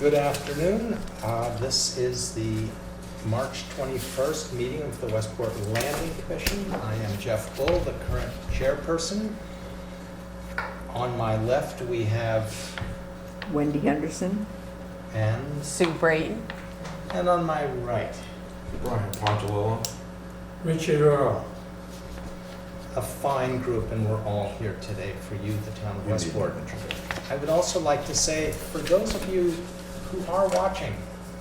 Good afternoon. This is the March 21st meeting of the Westport Landing Commission. I am Jeff Bull, the current chairperson. On my left, we have Wendy Henderson. and Sue Brayton. and on my right, Brian Pontalillo. Richard Earl. a fine group, and we're all here today for you, the town of We need to Westport. introduce. I would also like to say, for those of you who are watching,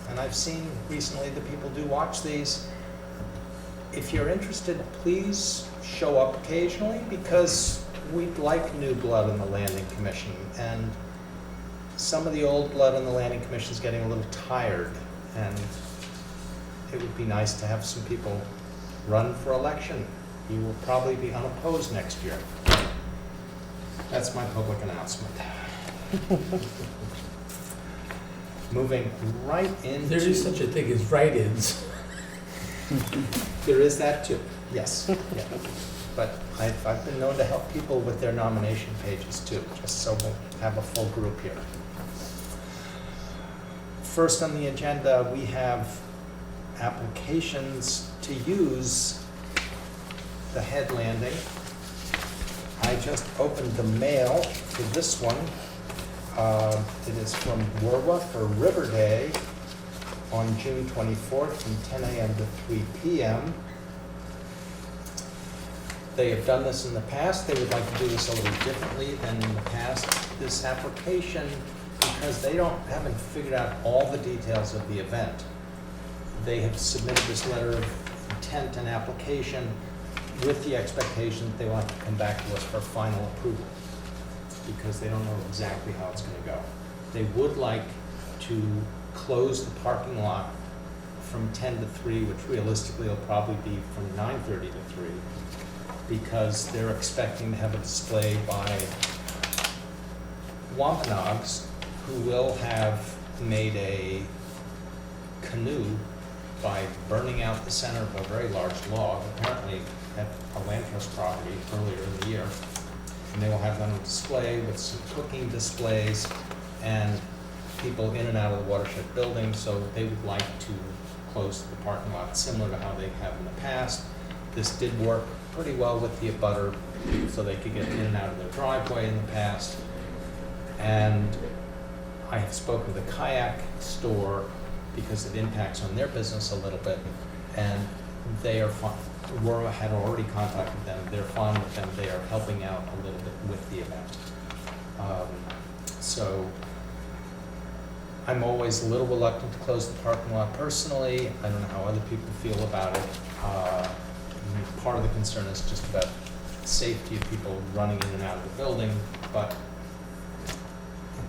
and I've seen recently that people do watch these, if you're interested, please show up occasionally, because we'd like new blood in the Landing Commission, and some of the old blood in the Landing Commission is getting a little tired, and it would be nice to have some people run for election. You will probably be unopposed next year. That's my public announcement. Moving right into... There is such a thing as write-ins. There is that too, yes. Yeah. But I've been known to help people with their nomination pages too, just so we'll have a full group here. First on the agenda, we have applications to use the head landing. I just opened the mail for this one. It is from Warwa for River Day on June 24th from 10 a.m. to 3 p.m. They have done this in the past. They would like to do this a little differently than in the past. This application, because they haven't figured out all the details of the event, they have submitted this letter of intent and application with the expectation that they want to come back to us for final approval, because they don't know exactly how it's going to go. They would like to close the parking lot from 10 to 3, which realistically will probably be from 9:30 to 3, because they're expecting to have a display by Wampanoags, who will have made a canoe by burning out the center of a very large log, apparently at a land trust property earlier in the year. And they will have that on display with some cooking displays and people in and out of the watershed building. So they would like to close the parking lot similar to how they have in the past. This did work pretty well with the abutter, so they could get in and out of their driveway in the past. And I have spoken to the kayak store because it impacts on their business a little bit, and they are fine. Aurora had already contacted them. They're fine with them. They are helping out a little bit with the event. So I'm always a little reluctant to close the parking lot personally. I don't know how other people feel about it. Part of the concern is just about safety of people running in and out of the building, but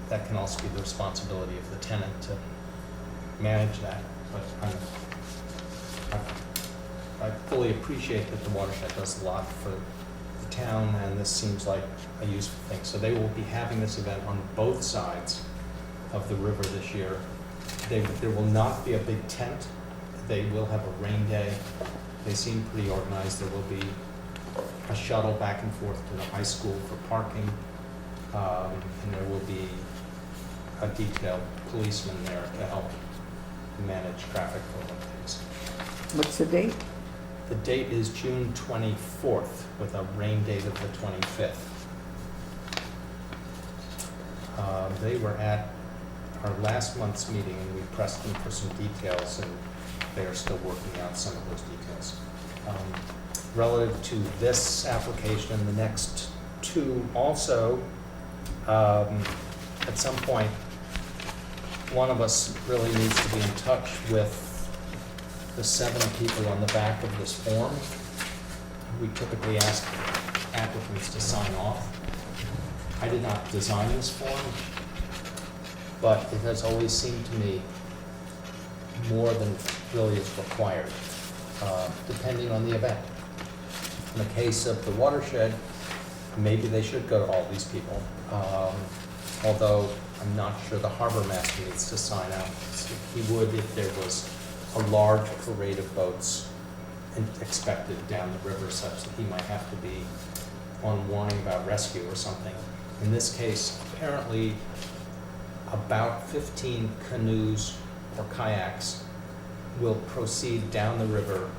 that can also be the responsibility of the tenant to manage that. But I fully appreciate that the watershed does a lot for the town, and this seems like a useful thing. So they will be having this event on both sides of the river this year. There will not be a big tent. They will have a rain day. They seem pretty organized. There will be a shuttle back and forth to the high school for parking, and there will be a detailed policeman there to help manage traffic for them things. What's the date? The date is June 24th with a rain date of the 25th. They were at our last month's meeting and we pressed them for some details, and they are still working out some of those details. Relative to this application and the next two also, at some point, one of us really needs to be in touch with the 7 people on the back of this form. We typically ask applicants to sign off. I did not design this form, but it has always seemed to me more than really is required, depending on the event. In the case of the watershed, maybe they should go to all these people, although I'm not sure the harbor master needs to sign out. He would if there was a large parade of boats expected down the river such that he might have to be on warning about rescue or something. In this case, apparently, about 15 canoes or kayaks will proceed down the river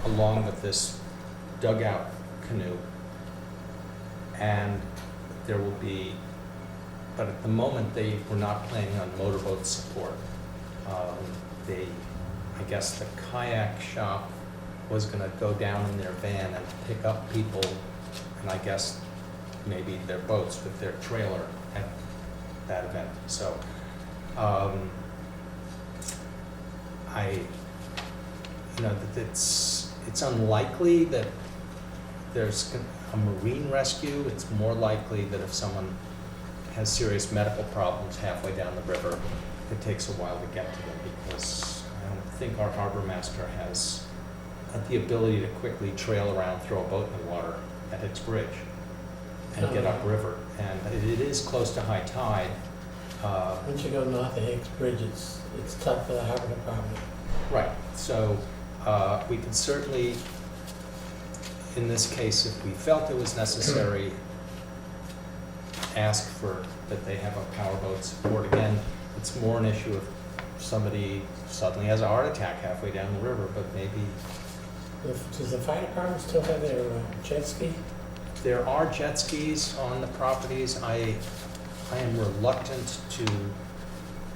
along with this dugout canoe. And there will be, but at the moment, they were not planning on motorboat support. I guess the kayak shop was gonna go down in their van and pick up people, and I guess maybe their boats with their trailer at that event. So, that it's unlikely that there's a marine rescue. It's more likely that if someone has serious medical problems halfway down the river, it takes a while to get to them, because I don't think our harbor master has the ability to quickly trail around, throw a boat in the water at its bridge and get upriver. And it is close to high tide. Once you go north of Hicks Bridge, it's tough for the harbor department. Right, so we could certainly, in this case, if we felt it was necessary, ask for that they have a powerboat support. Again, it's more an issue if somebody suddenly has a heart attack halfway down the river, but maybe. Does the fire department still have their jet ski? There are jet skis on the properties. I am reluctant to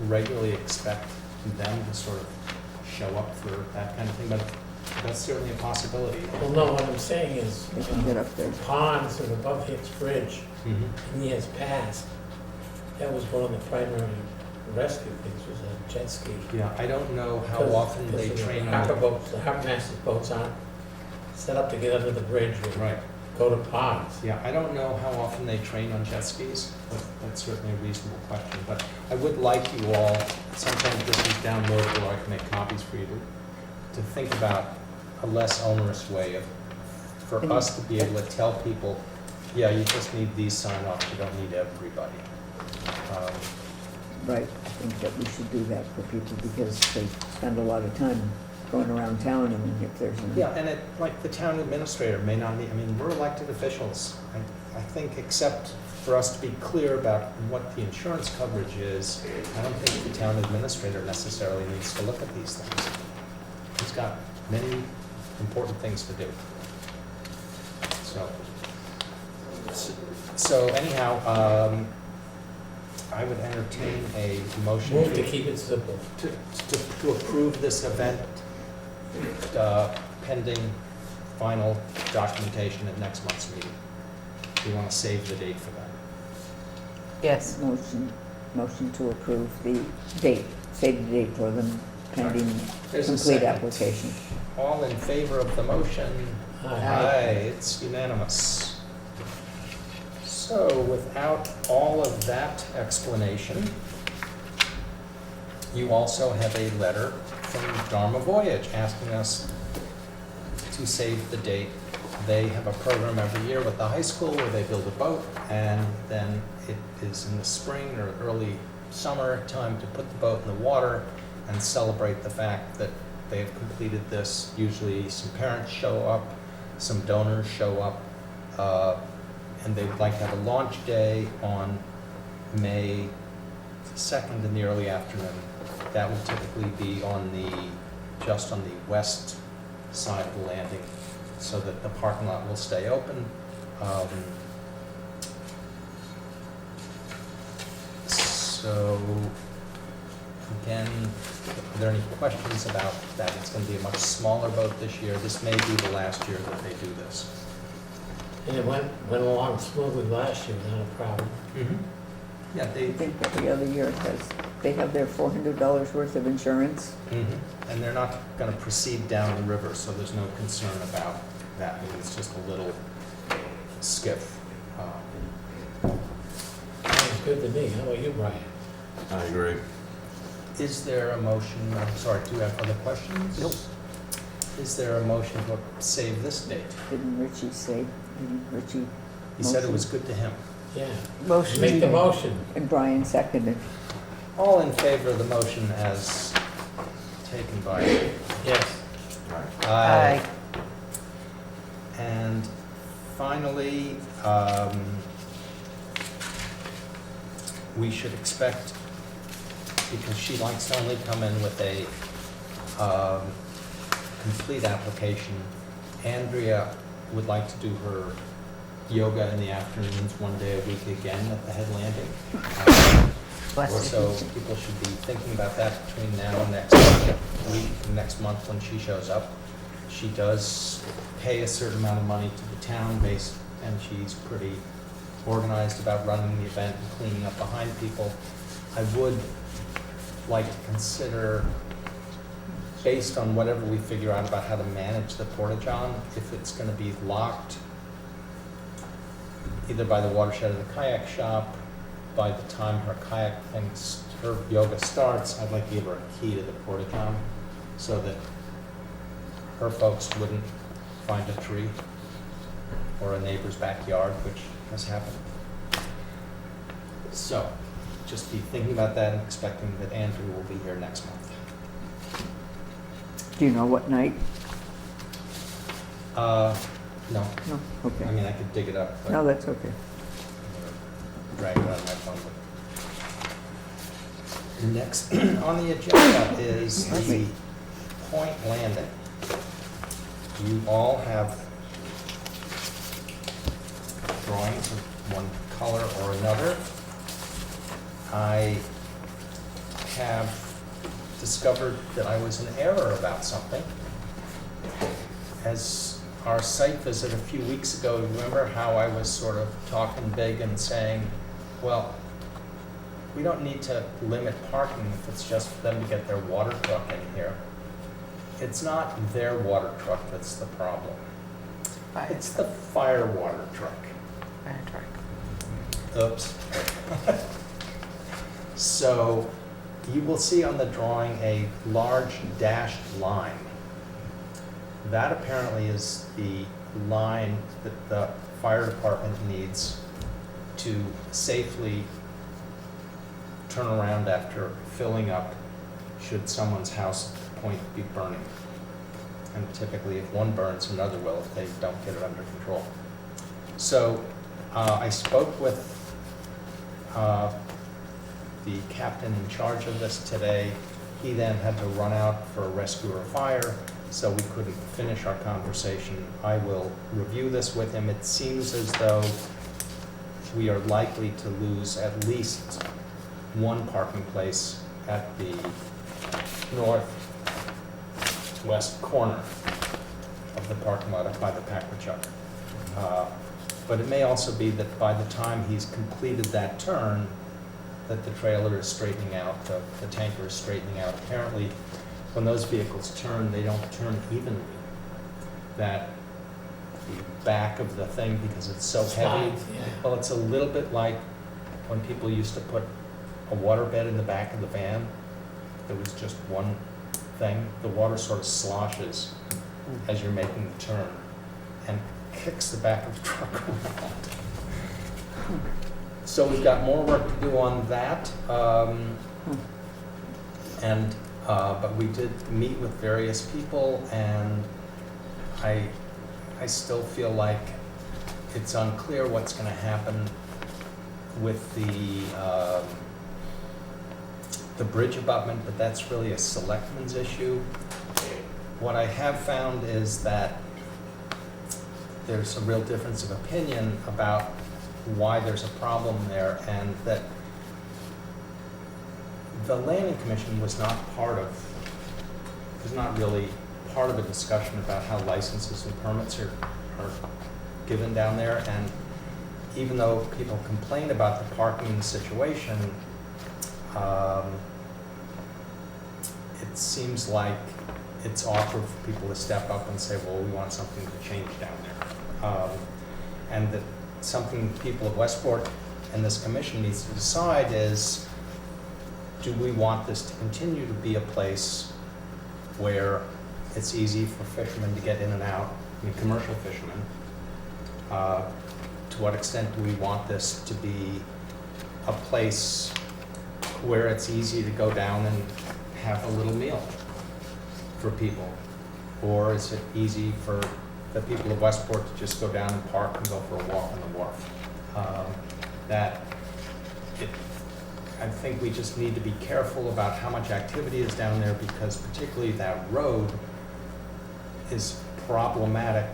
regularly expect them to sort of show up for that kind of thing, but that's certainly a possibility. Well, no, what I'm saying is, They can get up there. ponds that are above Hicks Bridge, in years past, that was one of the primary rescue things, was a jet ski. Yeah, I don't know how 'Cause- often they 'cause the train harbor on. boats, the harbor master's boats aren't set up to get under the bridge or Right, go to ponds. yeah, I don't know how often they train on jet skis, but that's certainly a reasonable question. But I would like you all, sometimes this is downloadable, I can make copies for you to think about a less onerous way of, for And- us to be able to tell people, yeah, you just need these sign offs, you don't need everybody. Right, I think that we should do that for people because they spend a lot of time going around town, and if there's an. Yeah, and like the town administrator may not need, I mean, we're elected officials. I think except for us to be clear about what the insurance coverage is, I don't think the town administrator necessarily needs to look at these things. He's got many important things to do. So anyhow, I would entertain a motion Move to keep it simple. to approve this event pending final documentation at next month's meeting. We want to save the date for that. Yes. Motion to approve the date, save the date for them pending There's a complete second. application. All in favor of the motion? Aye. It's unanimous. So without all of that explanation, you also have a letter from Dharma Voyage asking us to save the date. They have a program every year with the high school where they build a boat, and then it is in the spring or early summer time to put the boat in the water and celebrate the fact that they have completed this. Usually some parents show up, some donors show up, and they would like to have a launch day on May 2nd in the early afternoon. That will typically be just on the west side of the landing, so that the parking lot will stay open. So, again, are there any questions about that? It's going to be a much smaller boat this year. This may be the last year that they do this. And it went along smoothly last year without a problem. Yeah, I think every other year it has, they have their $400 worth of insurance. and they're not going to proceed down the river, so there's no concern about that. I mean, it's just a little skiff. Sounds good to me. How about you, Brian? I agree. Is there a motion, I'm sorry, do you have other questions? Nope. Is there a motion to save this date? Didn't Richie say, didn't Richie? He said it Motion. was good to him. Yeah. Motion. Make the motion. And Brian seconded. All in favor of the motion as taken by? Yes. Right. Aye. And finally, we should expect because she likes to only come in with a complete application. Andrea would like to do her yoga in the afternoons 1 day a week again at the head landing. Bless you. So people should be thinking about that between now and next month when she shows up. She does pay a certain amount of money to the town based, and she's pretty organized about running the event and cleaning up behind people. I would like to consider, based on whatever we figure out about how to manage the porta-john, if it's gonna be locked either by the watershed or the kayak shop. By the time her her yoga starts, I'd like to give her a key to the porta-john so that her folks wouldn't find a tree or a neighbor's backyard, which has happened. So, just be thinking about that and expecting that Andrew will be here next month. Do you know what night? No, No? I Okay. mean, I could dig it up, but No, that's okay. drag it out of my phone book. Next on the agenda is the Point Landing. You all have drawings of one color or another. I have discovered that I was in error about something. As our site visit a few weeks ago, remember how I was sort of talking big and saying, well, we don't need to limit parking if it's just for them to get their water truck in here. It's not their water truck that's the problem. It's the fire water truck. Fire truck. Oops. So you will see on the drawing a large dashed line. That apparently is the line that the fire department needs to safely turn around after filling up should someone's house at the point be burning. And typically if one burns, another will if they don't get it under control. So I spoke with the captain in charge of this today. He then had to run out for a rescue or a fire, so we couldn't finish our conversation. I will review this with him. It seems as though we are likely to lose at least one parking place at the northwest corner of the parking lot up by the Packwachuck. But it may also be that by the time he's completed that turn, that the trailer is straightening out, the tanker is straightening out. Apparently, when those vehicles turn, they don't turn evenly. That the back of the thing, because it's so heavy, Slides, yeah. well, it's a little bit like when people used to put a water bed in the back of the van. There was just one thing. The water sort of sloshes as you're making the turn and kicks the back of the truck around. So we've got more work to do on that. But we did meet with various people, and I still feel like it's unclear what's going to happen with the bridge abutment, but that's really a selectman's issue. What I have found is that there's a real difference of opinion about why there's a problem there, and that the Landing Commission was not really part of a discussion about how licenses and permits are given down there. And even though people complain about the parking situation, it seems like it's awkward for people to step up and say, well, we want something to change down there. And that something people of Westport and this commission needs to decide is, do we want this to continue to be a place where it's easy for fishermen to get in and out, I mean, commercial fishermen? To what extent do we want this to be a place where it's easy to go down and have a little meal for people? Or is it easy for the people of Westport to just go down and park and go for a walk on the wharf? I think we just need to be careful about how much activity is down there, because particularly that road is problematic,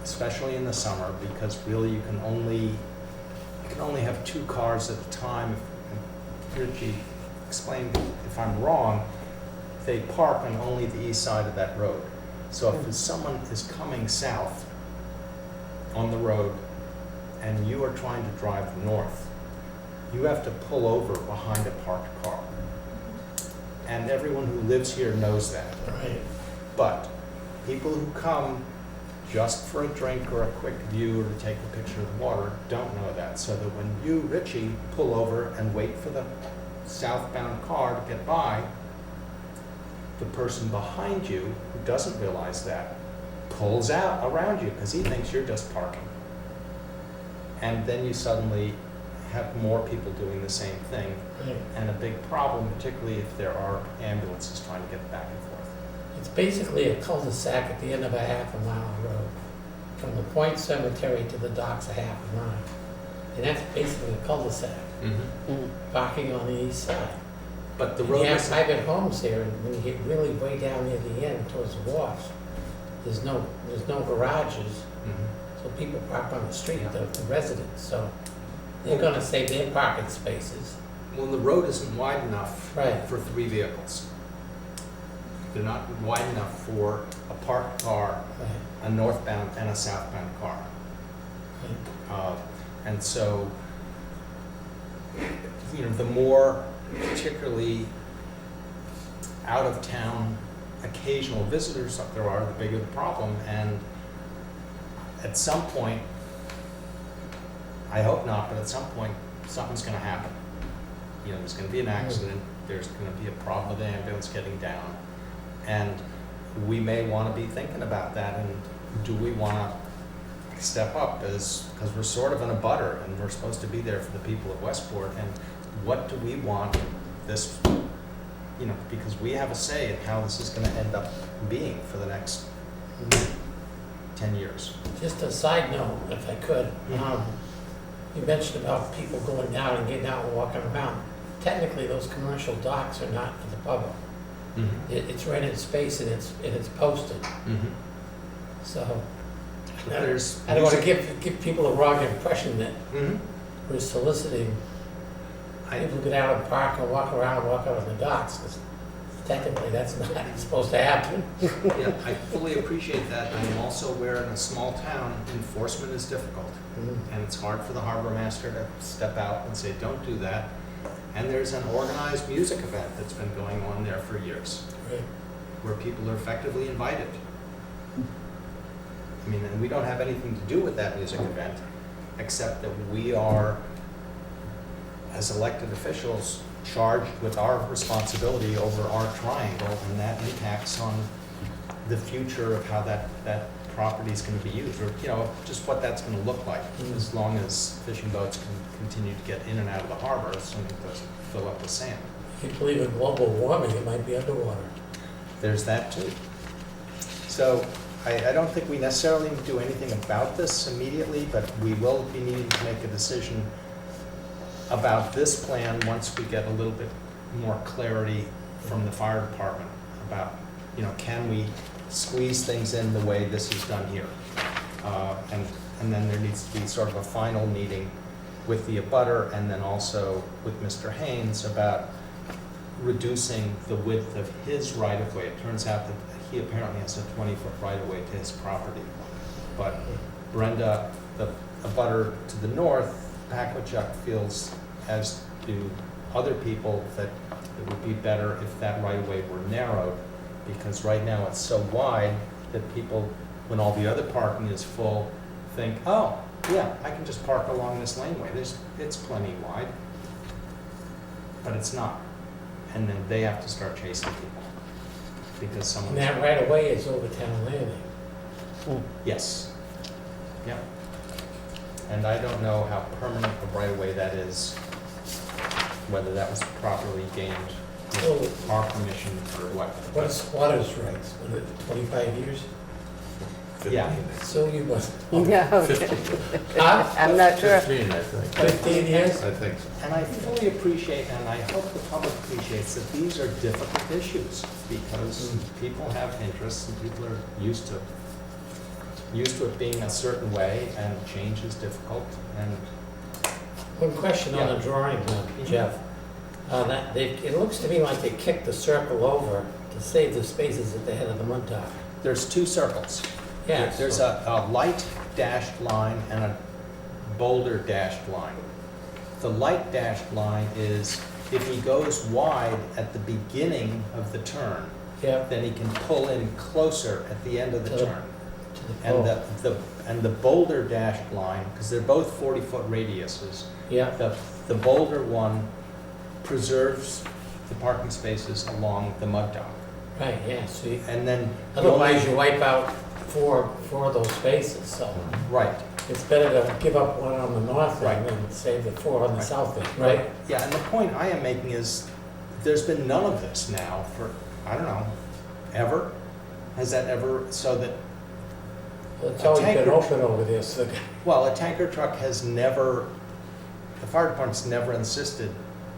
especially in the summer, because really you can only have 2 cars at a time. If Richie explained, if I'm wrong, they park on only the east side of that road. So if someone is coming south on the road and you are trying to drive north, you have to pull over behind a parked car. And everyone who lives here knows that. Right. But people who come just for a drink or a quick view or to take a picture of the water don't know that. So that when you, Richie, pull over and wait for the southbound car to get by, the person behind you who doesn't realize that pulls out around you because he thinks you're just parking. And then you suddenly have more people doing the same thing, Right. and a big problem, particularly if there are ambulances trying to get back and forth. It's basically a cul-de-sac at the end of a half a mile road. From the Point Cemetery to the docks, a half a mile. And that's basically a cul-de-sac, parking on the east side. But the And road you have is, private homes here, and when you get really way down near the end towards the wharf, there's no garages, Mhm. so people park on the street, the residents, so they're gonna save their parking spaces. well, the road isn't wide enough Right. for 3 vehicles. They're not wide enough for a parked car, Right, a northbound and a southbound car. right. And so, you know, the more particularly out-of-town occasional visitors there are, the bigger the problem. And at some point, I hope not, but at some point, something's gonna happen. You know, there's gonna be an accident, there's gonna be a problem with the ambulance getting down. And we may wanna be thinking about that, and do we wanna step up as, because we're sort of in a butter, and we're supposed to be there for the people of Westport, and what do we want this, you know, because we have a say in how this is gonna end up being for the next 10 years. Just a side note, if I could, you mentioned about people going down and getting out and walking around. Technically, those commercial docks are not for the public. It's rented space and it's posted, so. There's I don't wanna give people the wrong impression that Mhm. we're soliciting I, people to get out and park and walk around and walk out on the docks, 'cause technically, that's not supposed to happen. yeah, I fully appreciate that. I am also aware in a small town, enforcement is difficult. And it's hard for the harbor master to step out and say, don't do that. And there's an organized music event that's been going on there for years, Right. where people are effectively invited. I mean, and we don't have anything to do with that music event, except that we are, as elected officials, charged with our responsibility over our triangle, and that impacts on the future of how that property is gonna be used, or, you know, just what that's gonna look like, as long as fishing boats can continue to get in and out of the harbor, assuming it doesn't fill up with sand. If you believe in global warming, it might be underwater. There's that too. So I don't think we necessarily need to do anything about this immediately, but we will be needing to make a decision about this plan once we get a little bit more clarity from the fire department about, you know, can we squeeze things in the way this is done here? And then there needs to be sort of a final meeting with the abutter and then also with Mr. Haynes about reducing the width of his right-of-way. It turns out that he apparently has a 20-foot right-of-way to his property. But Brenda, the abutter to the north, Packwachuck, feels, as do other people, that it would be better if that right-of-way were narrowed, because right now it's so wide that people, when all the other parking is full, think, oh, yeah, I can just park along this laneway. It's plenty wide. But it's not. And then they have to start chasing people because And someone's... that right away is over town landing. Yes. Yep. And I don't know how permanent a right-of-way that is, whether that was properly gained with our permission or what. What is squatters' rights? What is it, 25 years? Yeah. 15. So you must, Yeah, okay. 15. huh? I'm not sure. 15, I think. 15 years? I think so. And I fully appreciate, and I hope the public appreciates, that these are difficult issues, because people have interests and people are used to it being a certain way, and change is difficult, and, One question on the Yeah. drawing, Jeff. It looks to me like they kicked the circle over to save the spaces at the head of the mud dock. there's two circles. Yeah. There's a light dashed line and a boulder dashed line. The light dashed line is if he goes wide at the beginning of the turn, Yeah, then he can pull in closer at the end of the To the- turn. to the And pole. the boulder dashed line, because they're both 40-foot radiuses, Yeah, the boulder one preserves the parking spaces along the mud dock. right, yeah, so And then. otherwise you wipe out four of those spaces, so Right. it's better to give up one on the north Right. end than save the four on the Right. south end, right? Yeah, and the point I am making is, there's been none of this now for, I don't know, ever? Has that ever, so that, Well, it's A always been tanker- open over there, so, well, a tanker truck has never, the fire department's never insisted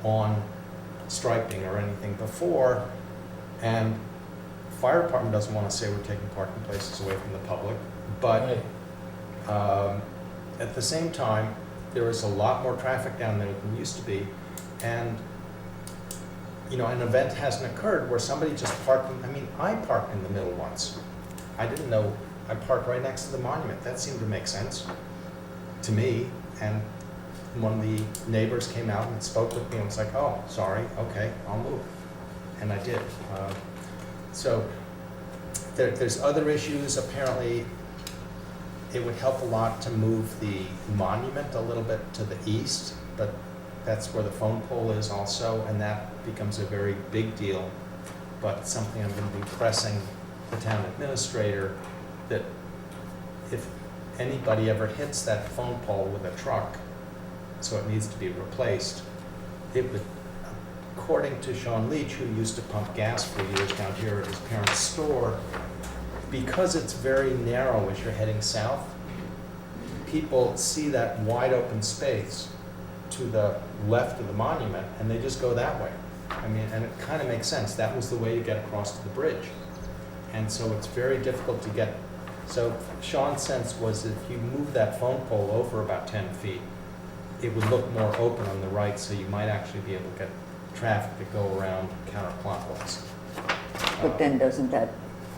on striping or anything before, and fire department doesn't want to say we're taking parking places away from the public, but right, at the same time, there is a lot more traffic down there than used to be, and, you know, an event hasn't occurred where somebody just parked, I mean, I parked in the middle once. I didn't know, I parked right next to the monument, that seemed to make sense to me, and one of the neighbors came out and spoke with me and was like, oh, sorry, okay, I'll move, and I did. So, there's other issues, apparently, it would help a lot to move the monument a little bit to the east, but that's where the phone pole is also, and that becomes a very big deal. But something I'm gonna be pressing the town administrator, that if anybody ever hits that phone pole with a truck, so it needs to be replaced, it would, according to Sean Leach, who used to pump gas for years down here at his parents' store, because it's very narrow as you're heading south, people see that wide open space to the left of the monument, and they just go that way. I mean, and it kind of makes sense. That was the way to get across to the bridge. And so it's very difficult to get, so Sean's sense was if you move that phone pole over about 10 feet, it would look more open on the right, so you might actually be able to get traffic to go around counterclockwise. But then doesn't that,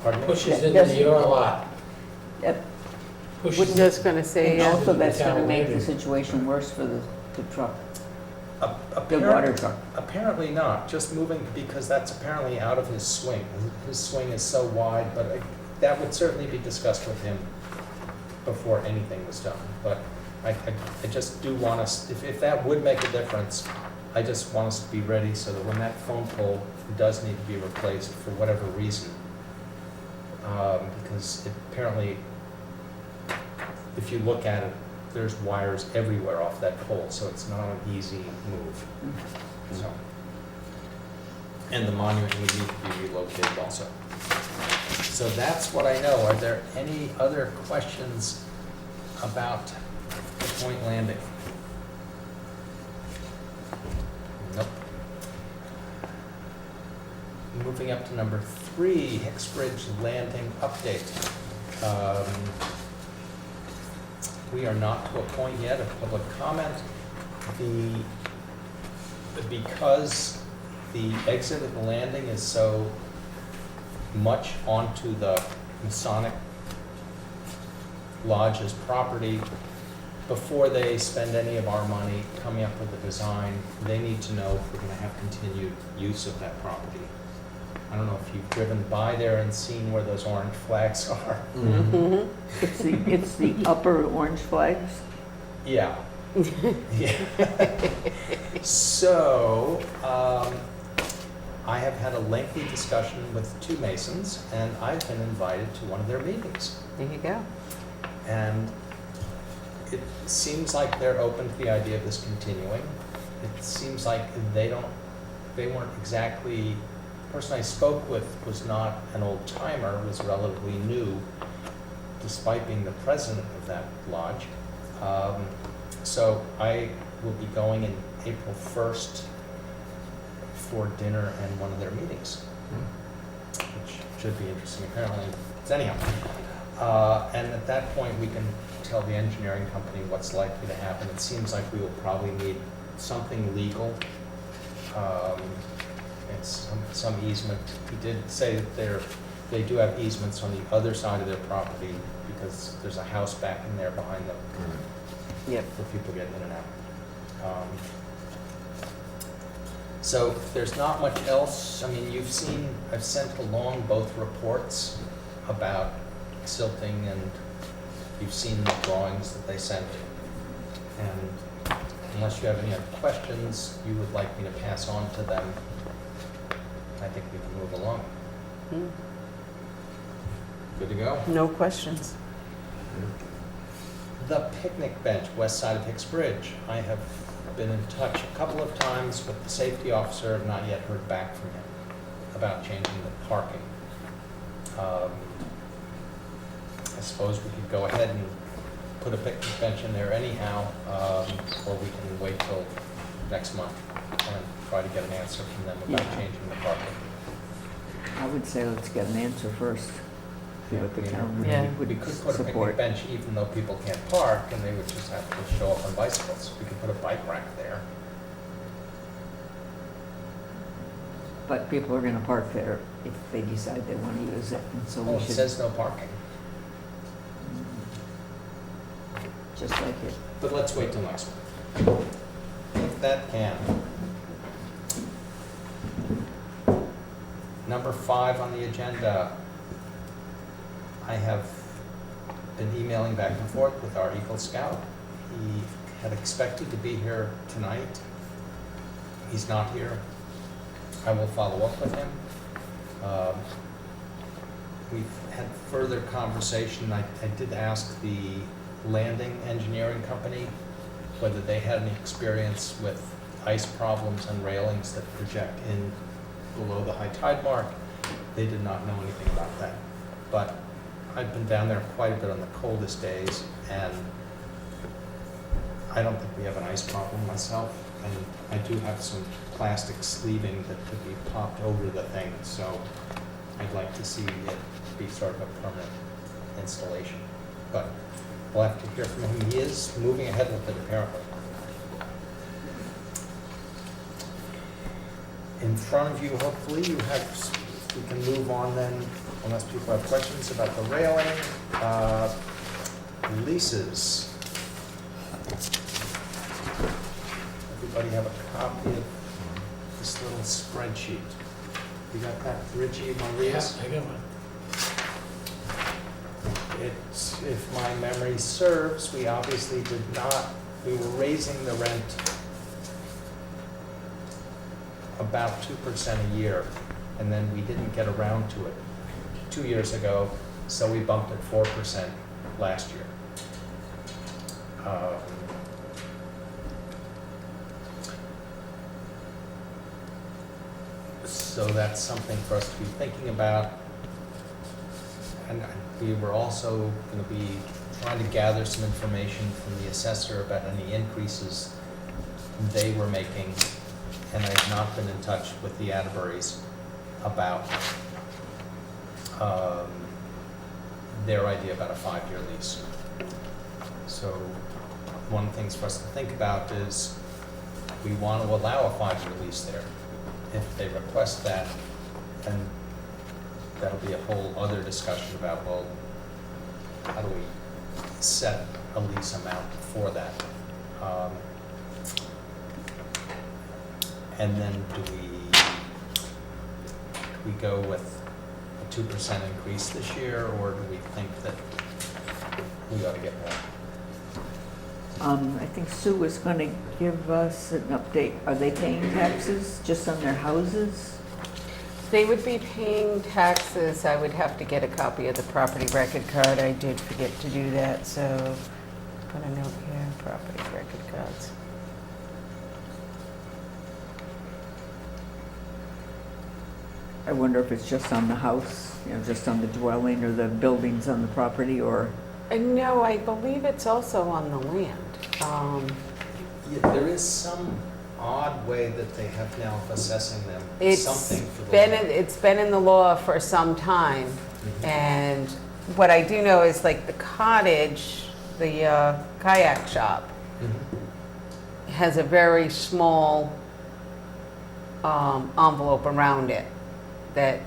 Pardon me? pushes That into doesn't- your lot. that- Pushes, Just gonna say, and yeah. also that's gonna Town make the maybe. situation worse for the truck, the Apparent- water truck. Apparently not, just moving, because that's apparently out of his swing. His swing is so wide, but that would certainly be discussed with him before anything was done. But I just do want us, if that would make a difference, I just want us to be ready so that when that phone pole does need to be replaced for whatever reason, because apparently, if you look at it, there's wires everywhere off that pole, so it's not an easy move. So, and the monument would need to be relocated also. So that's what I know. Are there any other questions about the Point Landing? Nope. Moving up to number 3, Hicksbridge Landing update. We are not to a point yet of public comment. Because the exit of the landing is so much onto the Masonic Lodge's property, before they spend any of our money coming up with a design, they need to know if we're gonna have continued use of that property. I don't know if you've driven by there and seen where those orange flags are. Mhm. It's the upper orange flags. Yeah. Yeah. So, I have had a lengthy discussion with 2 Masons, and I've been invited to one of their meetings. There you go. And it seems like they're open to the idea of this continuing. It seems like they weren't exactly, the person I spoke with was not an old timer, was relatively new. despite being the president of that lodge. So I will be going in April 1st for dinner and one of their meetings, which should be interesting apparently. So anyhow, and at that point, we can tell the engineering company what's likely to happen. It seems like we will probably need something legal. It's some easement. He did say that they do have easements on the other side of their property because there's a house back in there behind them Yep. for people getting in and out. So there's not much else. I mean, I've sent along both reports about silting, and you've seen the drawings that they sent. And unless you have any other questions you would like me to pass on to them, I think we can move along. Hmm. Good to go? No questions. The picnic bench, west side of Hicks Bridge. I have been in touch a couple of times with the safety officer, have not yet heard back from him about changing the parking. I suppose we could go ahead and put a picnic bench in there anyhow, or we can wait till next month and try to get an answer from them about Yeah. changing the parking. I would say let's get an answer first, see what the town Yeah. would We could put a picnic support. bench even though people can't park, and they would just have to show up on bicycles. We could put a bike rack there. But people are gonna park there if they decide they wanna use it, and so Oh, we it should, says no parking, just like it. but let's wait till next month. If that can. Number 5 on the agenda. I have been emailing back and forth with our Eagle Scout. He had expected to be here tonight. He's not here. I will follow up with him. We've had further conversation. I did ask the landing engineering company whether they had any experience with ice problems and railings that project in below the high tide mark. They did not know anything about that. But I've been down there quite a bit on the coldest days, and I don't think we have an ice problem myself. And I do have some plastic sleeving that could be popped over the thing, so I'd like to see it be sort of a permanent installation. But we'll have to hear from him. He is moving ahead with it apparently. In front of you, hopefully, you have, we can move on then, unless people have questions about the railing. Leases. Everybody have a copy of this little spreadsheet. You got that, Richie, Maria? Yes, I got one. It's, if my memory serves, we obviously did not, we were raising the rent about 2% a year, and then we didn't get around to it 2 years ago, so we bumped it 4% last year. So that's something for us to be thinking about. And we were also going to be trying to gather some information from the assessor about any increases they were making. And I have not been in touch with the Atterburys about their idea about a 5-year lease. So one of the things for us to think about is we want to allow a 5-year lease there. If they request that, then that'll be a whole other discussion about, well, how do we set a lease amount for that? And then do we go with a 2% increase this year, or do we think that we ought to get more? I think Sue was gonna give us an update. Are they paying taxes just on their houses? They would be paying taxes. I would have to get a copy of the property record card. I did forget to do that, so put a note here, property record cards. I wonder if it's just on the house, just on the dwelling or the buildings on the property, or, No, I believe it's also on the land. Yeah, there is some odd way that they have now of assessing them, It's something for the. it's been in the law for some time, Mhm. and what I do know is like the cottage, the kayak shop, Mhm. has a very small envelope around it that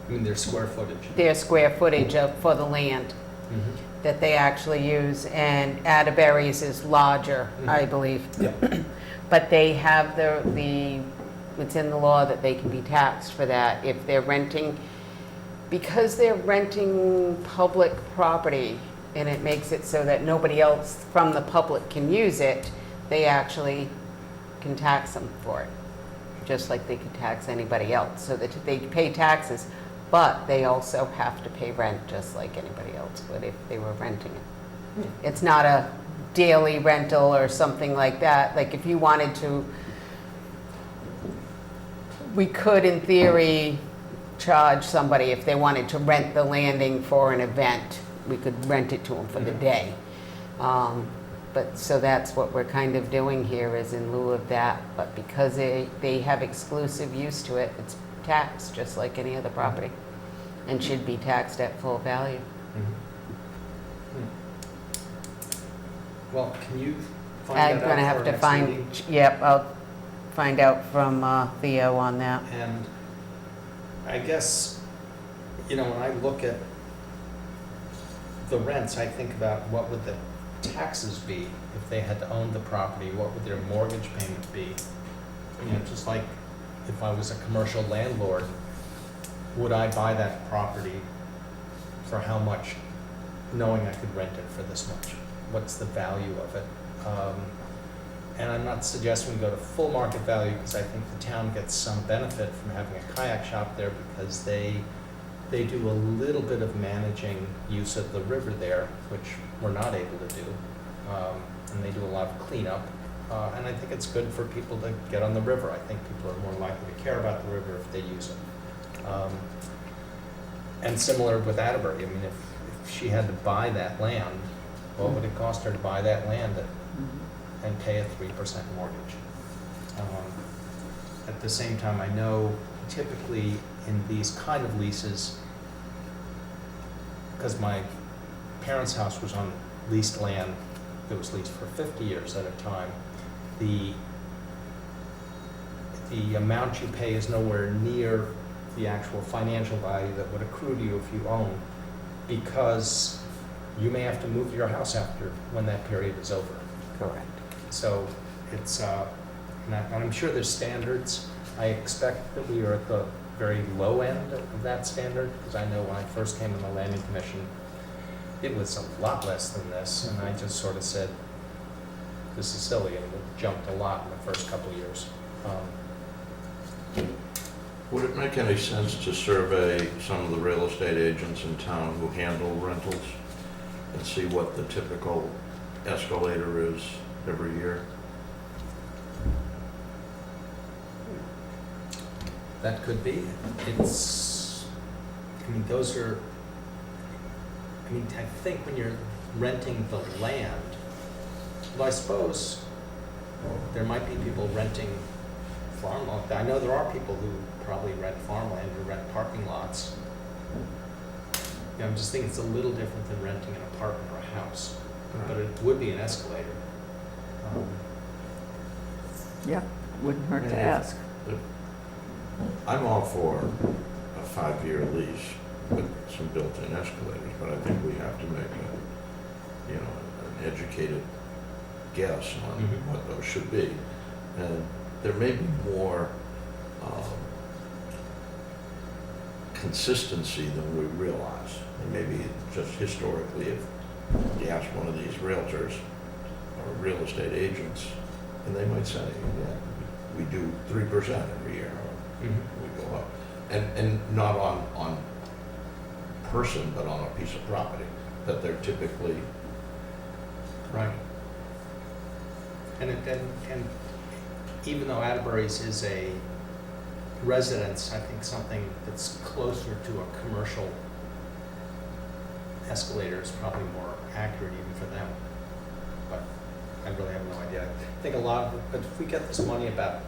I mean, their square footage. their square footage of, for the land Mhm. that they actually use, and Atterbury's is larger, I Mhm. believe. Yep. But they have it's in the law that they can be taxed for that if they're renting, because they're renting public property, and it makes it so that nobody else from the public can use it, they actually can tax them for it, just like they could tax anybody else, so that they pay taxes, but they also have to pay rent just like anybody else would if they were renting it. It's not a daily rental or something like that. Like if you wanted to, we could in theory charge somebody if they wanted to rent the landing for an event. We could rent it to them for the day. But so that's what we're kind of doing here is in lieu of that. But because they have exclusive use to it, it's taxed just like any other property and should be taxed at full value. Mhm. Well, can you find I'm that out gonna for have our to next find, meeting? yep, I'll find out from Theo on that. And I guess, when I look at the rents, I think about what would the taxes be if they had to own the property? What would their mortgage payment be? Just like if I was a commercial landlord, would I buy that property for how much, knowing I could rent it for this much? What's the value of it? And I'm not suggesting we go to full market value, because I think the town gets some benefit from having a kayak shop there, because they do a little bit of managing use of the river there, which we're not able to do. And they do a lot of cleanup. And I think it's good for people to get on the river. I think people are more likely to care about the river if they use it. And similar with Atterbury, if she had to buy that land, what would it cost her to buy that land and pay a 3% mortgage? At the same time, I know typically in these kind of leases, because my parents' house was on leased land that was leased for 50 years at a time, the amount you pay is nowhere near the actual financial value that would accrue to you if you own, because you may have to move your house after when that period is over. Correct. So it's, and I'm sure there's standards. I expect that we are at the very low end of that standard, because I know when I first came on the Landing Commission, it was a lot less than this, and I just sort of said, this is silly, and it jumped a lot in the first couple of years. Would it make any sense to survey some of the real estate agents in town who handle rentals and see what the typical escalator is every year? That could be. It's, those are, I think when you're renting the land, well, I suppose there might be people renting farmland. I know there are people who probably rent farmland or rent parking lots. I'm just thinking it's a little different than renting an apartment or a house, but it would be an escalator. yeah, wouldn't hurt to Yeah. ask. I'm all for a 5-year lease with some built-in escalators, but I think we have to make an educated guess on Mhm. what those should be. And there may be more consistency than we realize. And maybe just historically, if you ask one of these realtors or real estate agents, and they might say, yeah, we do 3% every year, or we go up. And not on person, but on a piece of property, that they're typically. Right. And even though Atterbury's is a residents, I think something that's closer to a commercial escalator is probably more accurate even for them. But I really have no idea. I think a lot of it, but if we get this money about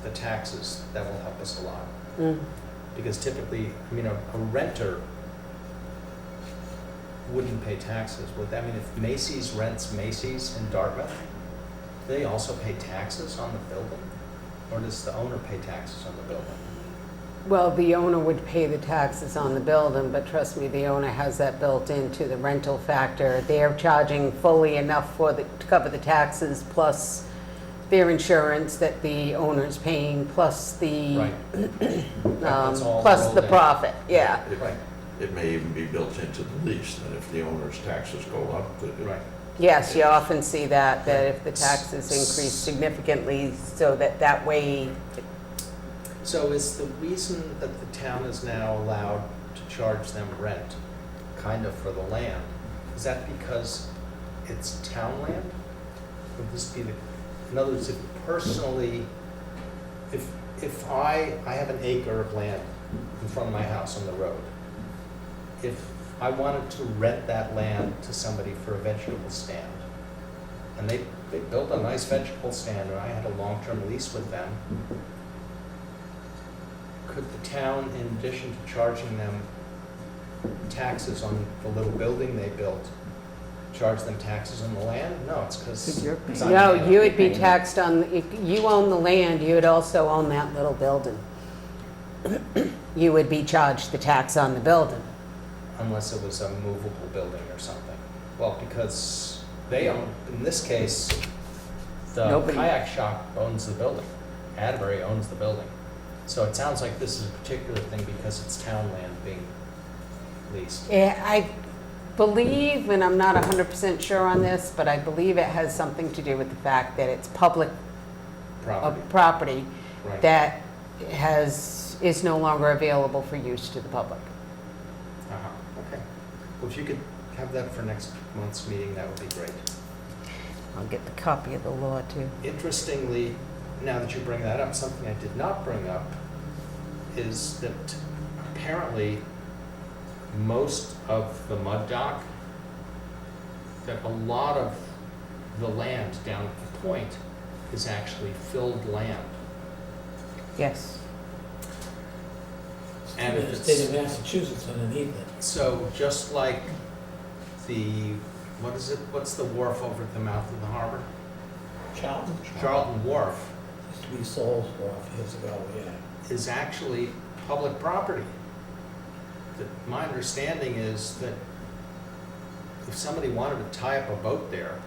the taxes, that will help us a lot. Mm. Because typically, I mean, a renter wouldn't pay taxes. Would, I mean, if Macy's rents Macy's in Dartmouth, do they also pay taxes on the building? Or does the owner pay taxes on the building? Well, the owner would pay the taxes on the building, but trust me, the owner has that built into the rental factor. They're charging fully enough to cover the taxes, plus their insurance that the owner's paying, plus the, Right. That's all plus rolled the in. profit, yeah. Right, It may even be built into the lease, that if the owner's taxes go up, that it- right. Yes, you often see that if the taxes increase significantly, so that way, So is the reason that the town is now allowed to charge them rent, kind of for the land, is that because it's town land? Would this be the, in other words, if personally, if I have an acre of land in front of my house on the road, if I wanted to rent that land to somebody for a vegetable stand, and they built a nice vegetable stand, and I had a long-term lease with them, could the town, in addition to charging them taxes on the little building they built, charge them taxes on the land? No, it's because. 'Cause you're paying. no, you would be taxed on, if you own the land, you would also own that little building. You would be charged the tax on the building. Unless it was a movable building or something. Well, because they own, in this case, the Nobody- kayak shop owns the building. Atterbury owns the building. So it sounds like this is a particular thing because it's town land being leased. Yeah, I believe, and I'm not 100% sure on this, but I believe it has something to do with the fact that it's public Property, property right. that is no longer available for use to the public. Uh-huh, okay. Well, if you could have that for next month's meeting, that would be great. I'll get the copy of the law too. Interestingly, now that you bring that up, something I did not bring up is that apparently most of the mud dock, that a lot of the land down at the point is actually filled land. Yes. And if The it's- state of Massachusetts underneath it. So just like the, what is it, what's the wharf over at the mouth of the harbor? Charlton? Charlton Wharf Used to be Souls Wharf years ago, yeah. is actually public property. My understanding is that if somebody wanted to tie up a boat there,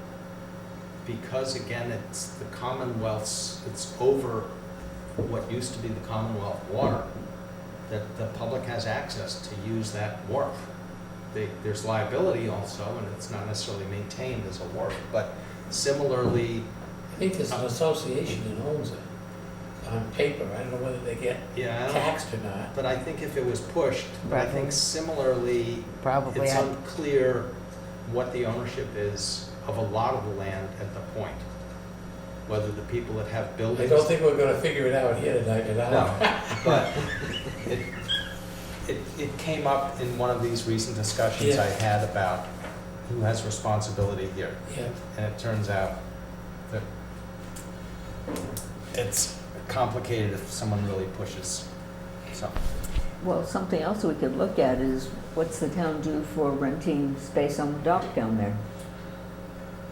because again, it's the Commonwealth's, it's over what used to be the Commonwealth water, that the public has access to use that wharf. There's liability also, and it's not necessarily maintained as a wharf, but similarly, I think there's an association that owns it on paper. I don't know whether they get yeah, I don't- taxed or not. but I think if it was pushed, but I think Probably. similarly, Probably. it's unclear what the ownership is of a lot of the land at the point. Whether the people that have I buildings. don't think we're gonna figure it out here tonight, at all. No, but it came up in one of these recent discussions Yeah. I had about who has responsibility here. Yeah, And it turns out that it's complicated if someone really pushes something. Well, something else we could look at is what's the town do for renting space on the dock down there?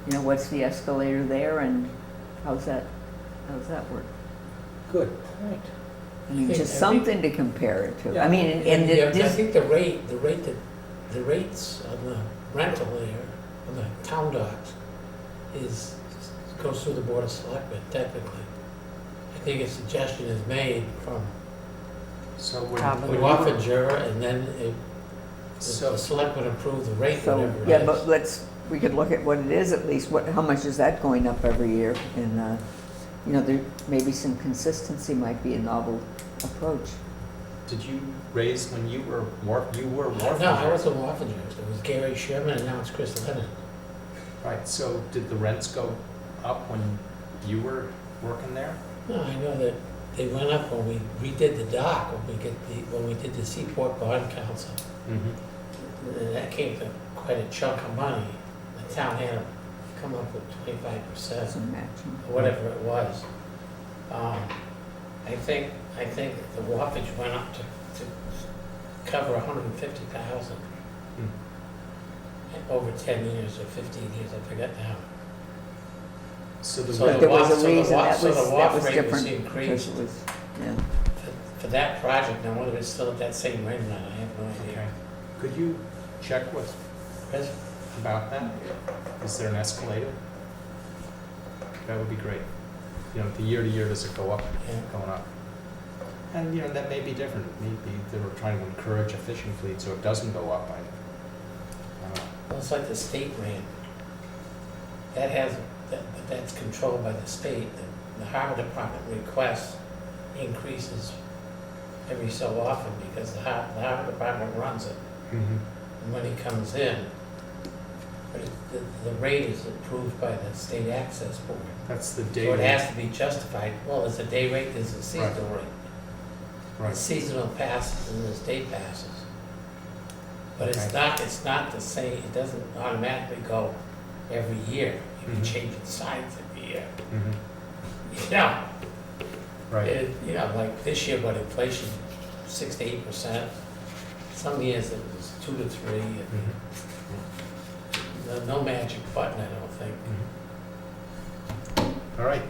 You know, what's the escalator there and how's that work? Good. right. I mean, think- just I think- something to compare it to. Yeah. I mean, and Yeah, I this, think the rates on the rental there, on the town docks, goes through the Board of Selectmen technically. I think a suggestion is made from So Probably. Waffinger, and then So- the selectmen approve the rate, so, whatever it yeah, is. but we could look at what it is at least, how much is that going up every year? And, you know, there, maybe some consistency might be a novel approach. Did you raise when you were wharf? No, I wasn't Waffinger, it was Gary Sherman, and now it's Chris Lennon. Right, so did the rents go up when you were working there? No, I know that they went up when we redid the dock, when we did the Seaport Bond Council. Mhm. And that came to quite a chunk of money. The town had to come up with 25%, Some matching. or whatever it was. I think the wharfage went up to cover 150,000 Hmm. over 10 years or 15 years, I forget now. So the So But the there was wa- a so the reason, wa- that so was, the that wharf was rate was different, increased. because it was, yeah. For that project, now whether it's still at that same rate or not, I have no Okay. idea. Could you check with Chris? about that? Is there an escalator? That would be great. You know, the year to year, does it go up, Yeah. going up? And, you know, that may be different. Maybe they were trying to encourage a fishing fleet so it doesn't go up. I don't know. Well, it's like the state ran. That has, but that's controlled by the state. The harbor department requests increases every so often because the harbor department runs it. Mhm. And when he comes in, but the rate is approved by the state access board. That's the day. So it rate. has to be justified. Well, there's a day rate, there's a seasonal rate. Right. There's seasonal passes and there's day passes. But Okay. it's not the same, it doesn't automatically go every year. You can Mhm. change the sides every year. Mhm. You know, Right. you know, like this year, what inflation, 6 to 8%. Some years it was 2 to 3. Mhm. No magic button, I don't think. Mhm. All right.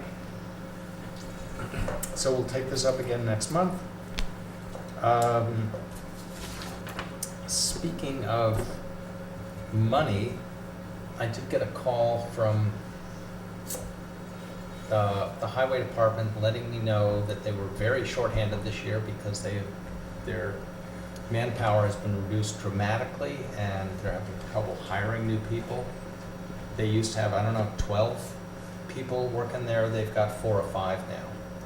So we'll take this up again next month. Speaking of money, I did get a call from the highway department letting me know that they were very shorthanded this year because their manpower has been reduced dramatically and they're having trouble hiring new people. They used to have, I don't know, 12 people working there. They've got 4 or 5 now.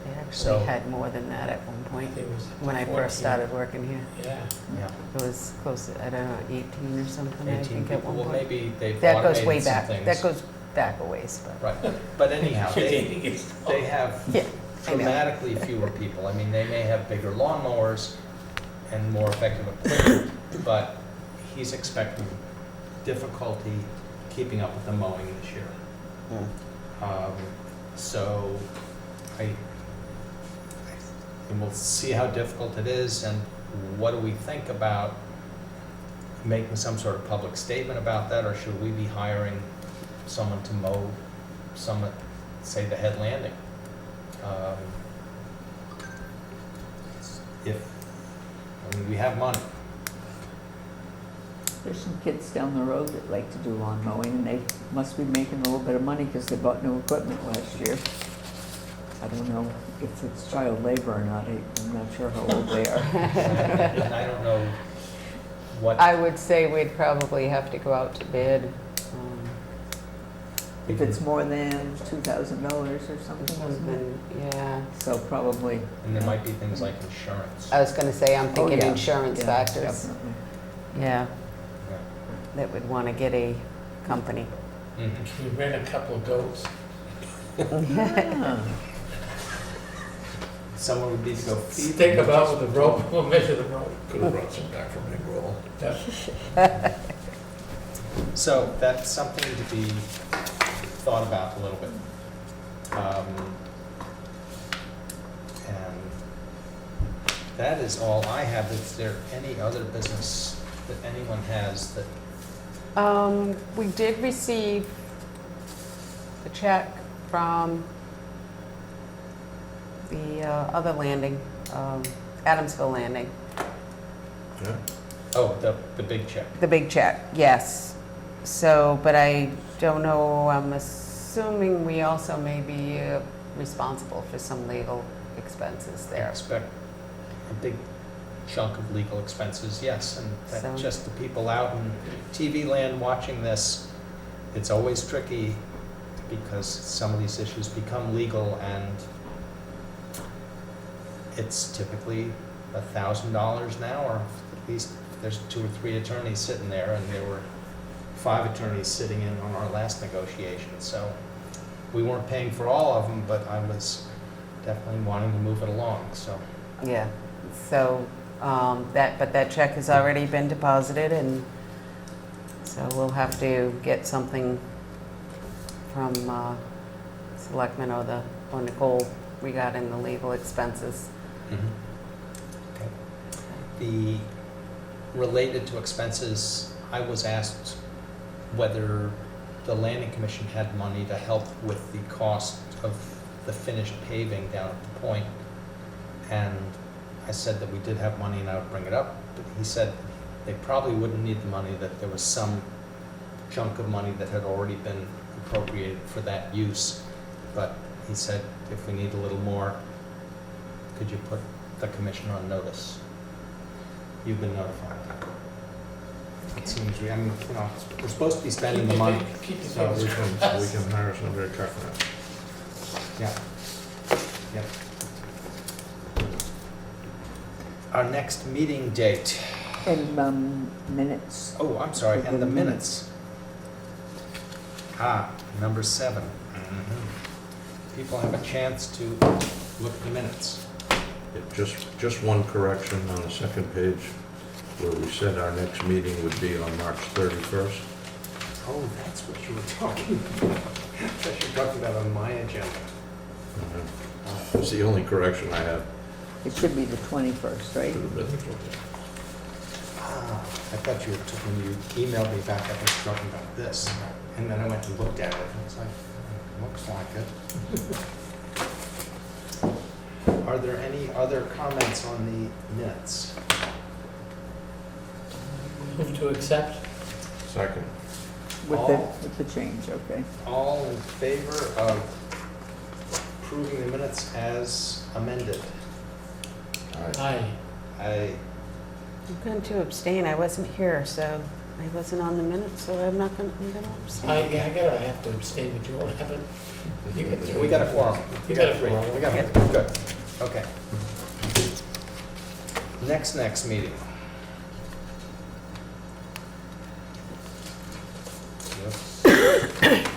They So- actually had more than that at one point, It was when I 14. first started working here. Yeah. Yeah. It was close to, I don't know, 18 or something, I 18 think, at people. one Well, point. maybe they've That goes way automated some back, things. that goes back a ways, but, Right, but anyhow, You're they dating it. have yeah, I know. dramatically fewer people. I mean, they may have bigger lawnmowers and more effective equipment, but he's expecting difficulty keeping up with the mowing this year. So and we'll see how difficult it is and what do we think about making some sort of public statement about that, or should we be hiring someone to mow some, say, the head landing? I mean, we have money. There's some kids down the road that like to do lawn mowing, and they must be making a little bit of money because they bought new equipment last year. I don't know if it's child labor or not, I'm not sure how old they are. And I don't know what, I would say we'd probably have to go out to bid. If it's more than $2,000 or something, wasn't it? Yeah, So probably. and there might be things like insurance. I was gonna say, I'm Oh, thinking yeah, insurance yeah, factors, Definitely. yeah, Yeah. that would wanna get a company. Mhm. We ran a couple of goats. Ah, Someone would need to go feed Stick them. them out with the rope, we'll measure the rope. Could have brought some back from Engroll. So that's something to be thought about a little bit. And that is all I have. Is there any other business that anyone has that, We did receive a check from the other landing, Adamsville Landing, Yeah. oh, the big check. the big check, yes. So, but I don't know, I'm assuming we also may be responsible for some legal expenses I there. expect a big chunk of legal expenses, yes, and that So- just the people out in TV land watching this, it's always tricky because some of these issues become legal and it's typically $1,000 now, or at least there's 2 or 3 attorneys sitting there, and there were 5 attorneys sitting in on our last negotiation, so we weren't paying for all of them, but I was definitely wanting to move it along, so. Yeah, so, but that check has already been deposited, and so we'll have to get something from Selectmen or Nicole regarding the legal expenses. Okay. The, related to expenses, I was asked whether the landing commission had money to help with the cost of the finished paving down at the point. And I said that we did have money and I would bring it up, but he said they probably wouldn't need the money, that there was some chunk of money that had already been appropriated for that use. But he said, if we need a little more, could you put the commission on notice? You've been notified. It seems, I mean, you know, we're supposed to be spending the money, Keep the so We fingers can, crossed. we can hire somebody to cover that. yeah. Yep. Our next meeting date, And minutes. oh, I'm sorry, and the minutes. Number 7. People have a chance to look at the minutes. Yeah, just one correction on the second page, where we said our next meeting would be on March 31st. Oh, that's what you were talking about. That's what you're talking about on my agenda. That's the only correction I have It should be the 21st, right? to the business. I thought you were, when you emailed me back, I was talking about this. And then I went and looked at it, and it's like, looks like it. Are there any other comments on the minutes? Move to accept. Second. With the change, okay. All in favor of approving the minutes as amended? Aye. I, I'm going to abstain, I wasn't here, so I wasn't on the minutes, so I'm gonna abstain. I have to abstain, but you won't have it. You get three. we got a quorum. You got a three. quorum. We got three. Good, okay. Next meeting. Yep.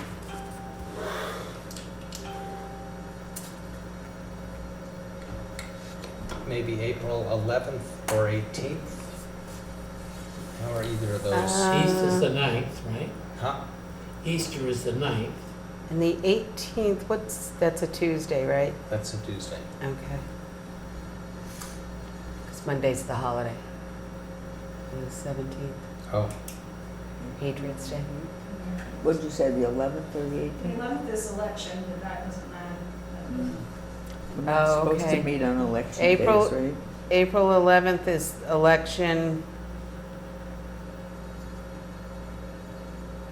Maybe April 11th or 18th? How are either of those? Easter is the 9th, right? Huh? Easter is the 9th. And the 18th, that's a Tuesday, right? That's a Tuesday. Okay. Because Monday's the holiday. And the 17th, Oh, Patriots Day. What did you say, the 11th or the The 18th? 11th is election, but that doesn't matter. That doesn't- We're not Oh, supposed okay. to meet on election April- days, right? April 11th is election.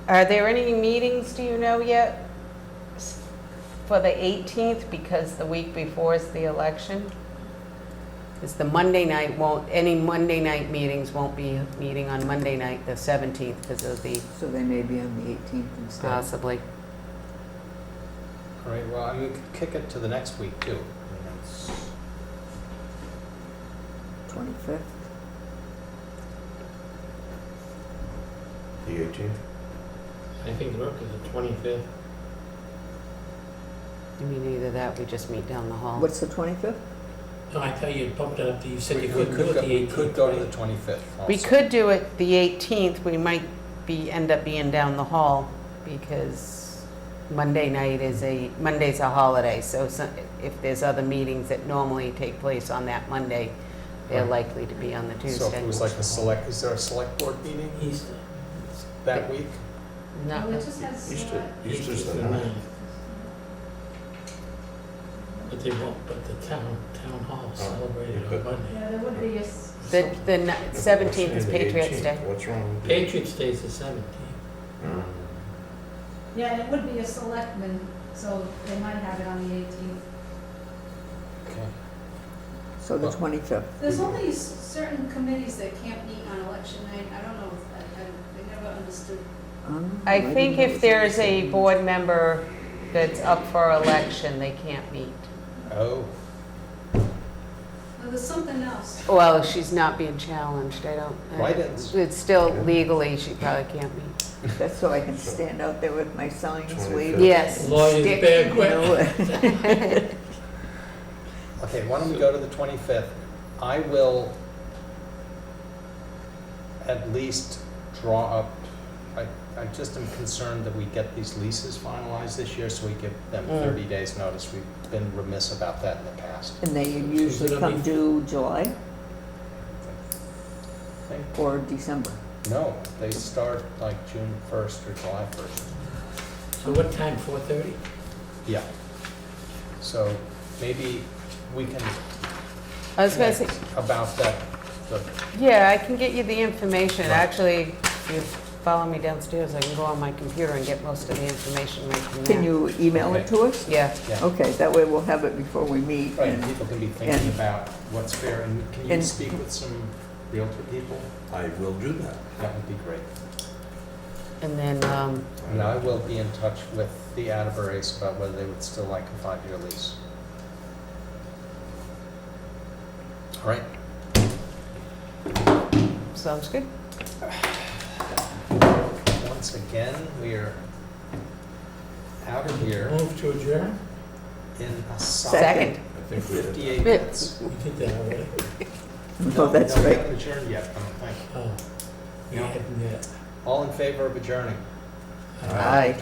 Are there any meetings, do you know yet, for the 18th, because the week before is the election? Because the Monday night any Monday night meetings won't be meeting on Monday night, the 17th, because of the, So they may be on the 18th instead. possibly. all right, well, I mean, we could kick it to the next week, too. I mean, it's- 25th? The 18th? I think the work is the 25th. I mean, either that, we just meet down the hall. What's the 25th? No, I thought you bumped it up to, you said We you couldn't do it the 18th. we could go to the right? 25th We also. could do it the 18th, we might end up being down the hall, because Monday's a holiday, so if there's other meetings that normally take place on that Monday, they're Right. likely to be on the So Tuesday. if it was like is there a select board meeting Easter. that week? No, No, it just has. Easter's the the 9th. 9th. But they won't, but the town hall celebrated but- on Monday. Yeah, there would be a, the 17th is The Patriots 18th. Day. What's wrong with it? Patriots Day is the 17th. yeah, and it would be a selectman, so they might have it on the 18th. Okay. So the Well- 25th. There's only certain committees that can't meet on election night. I don't know, I never understood. I didn't think know if it was there's on the a 17th. board member that's up for election, they can't meet. Oh, There's something else. Well, she's not being challenged, I don't. Write-ins. It's still legally, she probably can't meet. That's so I can stand out there with my signs 25th. waving. Yes. Lawyers stick- bear You quick. know, Okay, why don't we go to the 25th? I will at least draw up, I just am concerned that we get these leases finalized this year, so we give them 30 days' notice. We've been remiss about that in the past. And they usually come due July I think, or December? no, they start like June 1st or July 1st. So what time, 4:30? Yeah. So maybe we can I was gonna say, connect about that, the yeah, I can get you the information. Actually, if you follow me downstairs, I can go on my computer and get most of the information right from there. Can you email it to us? Yeah, yeah. Okay, that way we'll have it before we meet. Right, and- people can be thinking and- about what's fair, and can you and- speak with some Realtor people? I will do that. That would be great. and then, And I will be in touch with the Atterburys about whether they would still like a 5-year lease. All right, sounds good. once again, we are out of here Move to adjourn? in a Second. solid I think we did. 58 minutes. We did that already. Oh, that's No, we right. haven't adjourned yet, I don't think. Oh, yeah, All in favor of adjourning? Aye.